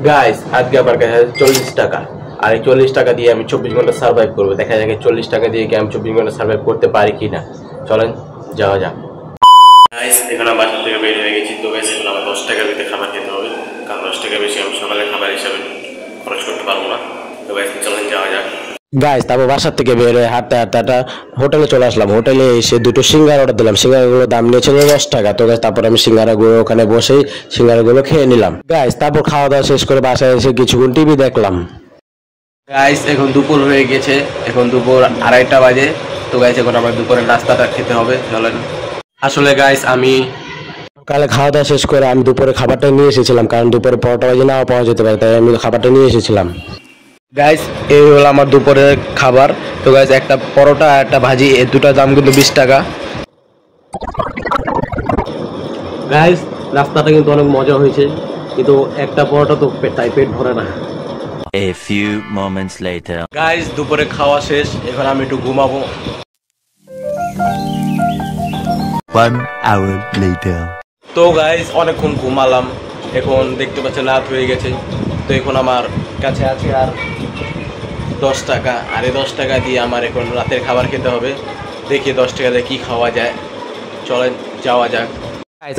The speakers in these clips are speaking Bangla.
গাইস আজকে আমার কাছে 40 টাকা, আর এই 40 টাকা দিয়ে আমি 24 ঘন্টা সার্ভাইভ করবো। দেখা যাক 40 টাকা দিয়ে কি আমি 24 ঘন্টা সার্ভাইভ করতে পারি কিনা। চলেন যাওয়া যাক। গাইস এখন আমি বাসা থেকে বের হয়ে গেছি। তো গাইস এখন আমার 10 টাকার ভিতরে খাবার খেতে হবে, কারণ 10 টাকা বেশি আমি সকালে খাবার হিসাবে খরচ করতে পারবো না। তো গাইস চলেন যাওয়া যাক। গাইস তারপর বাসার থেকে বের হয়ে হাঁটতে হাঁটতে একটা হোটেলে চলে আসলাম। হোটেলে এসে দুটো সিঙ্গারা অর্ডার দিলাম। সিঙ্গারাগুলোর দাম নিয়েছিল 10 টাকা। তো গাইস তারপর আমি সিঙ্গারাগুলো ওখানে বসেই সিঙ্গারাগুলো খেয়ে নিলাম। গাইস তারপর খাওয়া দাওয়া শেষ করে বাসায় এসে কিছুক্ষণ টিভি দেখলাম। গাইস এখন দুপুর হয়ে গেছে, এখন দুপুর 2:30 বাজে। তো গাইস এখন আমার দুপুরের নাস্তাটা খেতে হবে, চলেন। আসলে গাইস আমি সকালে খাওয়া দাওয়া শেষ করে আমি দুপুরে খাবারটা নিয়ে এসেছিলাম, কারণ দুপুরে পরোটা ভাজি নাও পাওয়া যেতে পারে, তাই আমি খাবারটা নিয়ে এসেছিলাম। গাইস এই হলো আমার দুপুরের খাবার। তো গাইস একটা পরোটা আর একটা ভাজি, এই দুটার দাম কিন্তু 20 টাকা। গাইস নাস্তাটা কিন্তু অনেক মজা হয়েছে, কিন্তু একটা পরোটা তো তাই পেট ভরে না। A few moments later. Guys দুপুরে খাওয়া শেষ, এখন আমি একটু ঘুমাবো। 1 hour later. তো গাইস অনেকক্ষণ ঘুমালাম, এখন দেখতে পাচ্ছেন রাত হয়ে গেছে। তো এখন আমার কাছে আছে আর 10 টাকা, আর এই 10 টাকা দিয়ে আমার এখন রাতের খাবার খেতে হবে। দেখি 10 টাকা দিয়ে কী খাওয়া যায়, চলেন যাওয়া যাক।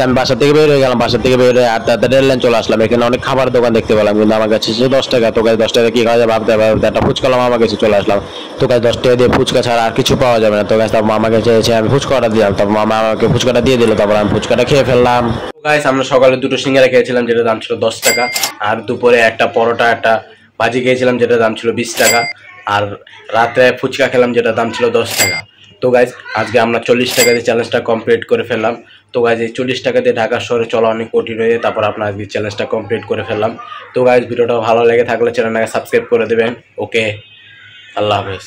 আমি বাসা থেকে বের হয়ে গেলাম, বাসা থেকে বের হয়ে আটটা রেল লাইন চলে আসলাম। এখানে অনেক খাবার দোকান দেখতে পেলাম, কিন্তু আমার কাছে 10 টাকা। তো গাছ 10 টাকা কি খাওয়া যাবে ভাবতে ভাবতে একটা ফুচকা আমার কাছে চলে আসলাম। তো গাছ 10 টাকা দিয়ে ফুচকা ছাড়া আর কিছু পাওয়া যাবে না। তো গাছ তারপর মামাকে চেয়েছে আমি ফুচকা অর্ডার দিলাম, তারপর মামা আমাকে ফুচকাটা দিয়ে দিল, তারপর আমি ফুচকাটা খেয়ে ফেললাম। গাইস আমরা সকালে দুটো সিঙ্গারা খেয়েছিলাম, যেটার দাম ছিল 10 টাকা, আর দুপুরে একটা পরোটা একটা ভাজি খেয়েছিলাম, যেটার দাম ছিল 20 টাকা, আর রাতে ফুচকা খেলাম, যেটার দাম ছিল 10 টাকা। তো গাইজ আজকে আমরা 40 টাকা দিয়ে চ্যালেঞ্জটা কমপ্লিট করে ফেললাম। তো গাইজ এই 40 টাকা দিয়ে ঢাকা শহরে চলা অনেক কঠিন হয়ে, তারপর আপনার আজকে চ্যালেঞ্জটা কমপ্লিট করে ফেললাম। তো গাইজ ভিডিওটা ভালো লেগে থাকলে চ্যানেলটাকে সাবস্ক্রাইব করে দেবেন। ওকে, আল্লাহ হাফেজ।